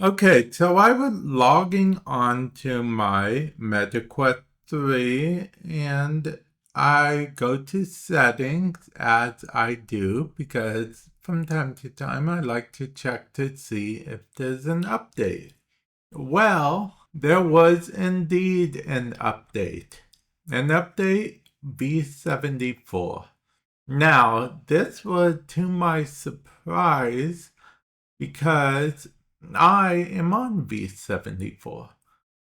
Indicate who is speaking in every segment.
Speaker 1: Okay, so I was logging on to my MetaQuest 3 and I go to settings as I do because from time to time I like to check to see if there's an update. Well, there was indeed an update. An update v74. Now, this was to my surprise because I am on v74,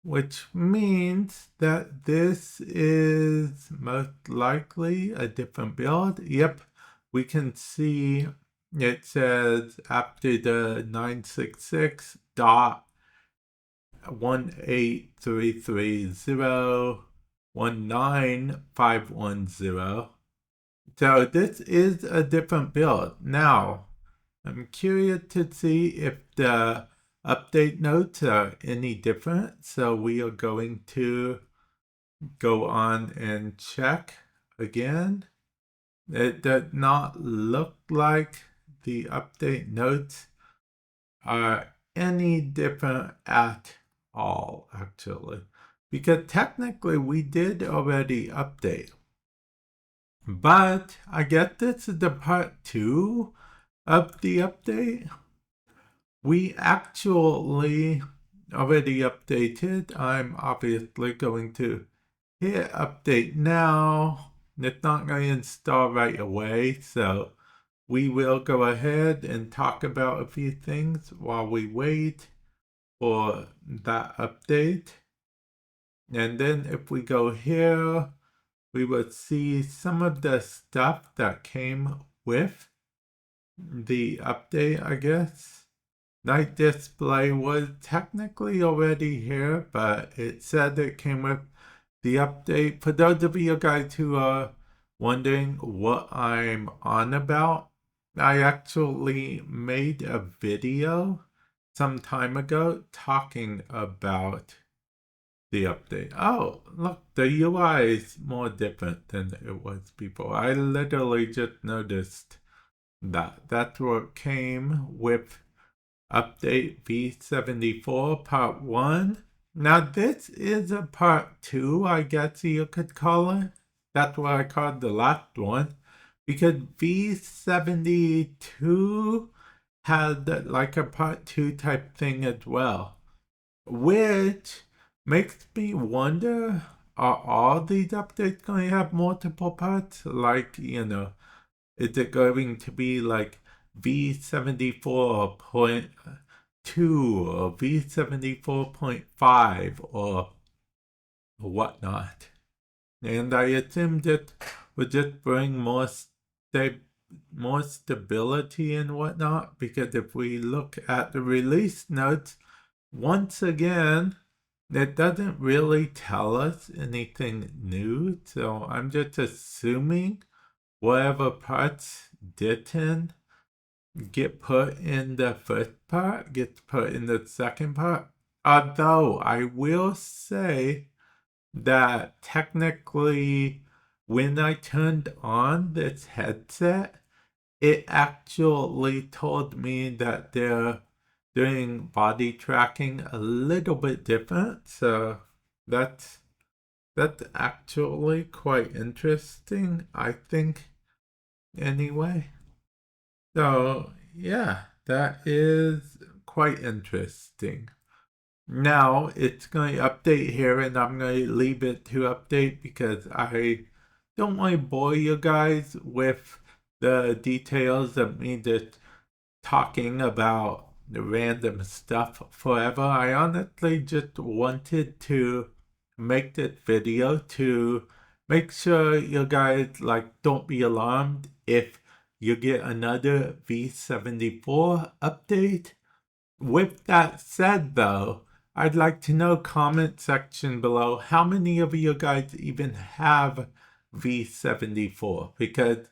Speaker 1: which means that this is most likely a different build. Yep, we can see it says after the 966.18330.19510. So this is a different build. Now, I'm curious to see if the update notes are any different. So we are going to go on and check again. It does not look like the update notes are any different at all, actually. Because technically we did already update. But I guess this is the part 2 of the update. We actually already updated. I'm obviously going to hit update now. It's not going to install right away, so we will go ahead and talk about a few things while we wait for that update. And then if we go here, we will see some of the stuff that came with the update, I guess. Night display was technically already here, but it said it came with the update. For those of you guys who are wondering what I'm on about, I actually made a video some time ago talking about the update. Oh, look, the UI is more different than it was before. I literally just noticed that. That's what came with Update v74 Part 1. Now, this is a Part 2, I guess you could call it. That's what I called the last one. Because v72 had like a Part 2 type thing as well. Which makes me wonder, are all these updates going to have multiple parts? Like, is it going to be like v74.2 or v74.5 or whatnot? And I assume that would just bring more stability and whatnot, because if we look at the release notes, once again, it doesn't really tell us anything new, so I'm just assuming whatever parts didn't get put in the first part gets put in the second part. Although I will say that technically, when I turned on this headset, it actually told me that they're doing body tracking a little bit different. So that's actually quite interesting, I think, anyway. So, yeah, that is quite interesting. Now it's going to update here, and I'm going to leave it to update because I don't want to bore you guys with the details of me just talking about the random stuff forever. I honestly just wanted to make this video to make sure you guys don't be alarmed if you get another v74 update. With that said though, I'd like to know comment section below how many of you guys even have v74, because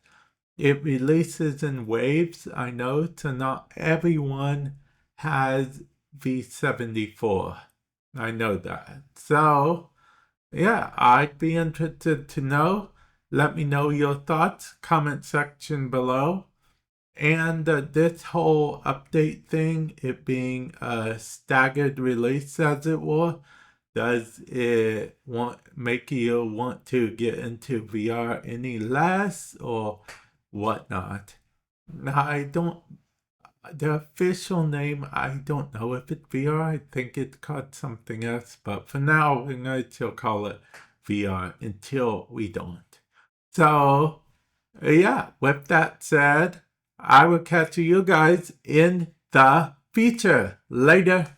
Speaker 1: it releases in waves, I know, so not everyone has v74. I know that. So, yeah, I'd be interested to know. Let me know your thoughts, comment section below. And this whole update thing, it being a staggered release as it were, does it make you want to get into VR any less or whatnot? Now, the official name, I don't know if it's VR. I think it's called something else, but for now, we're going to call it VR until we don't. So, yeah, with that said, I will catch you guys in the future. Later.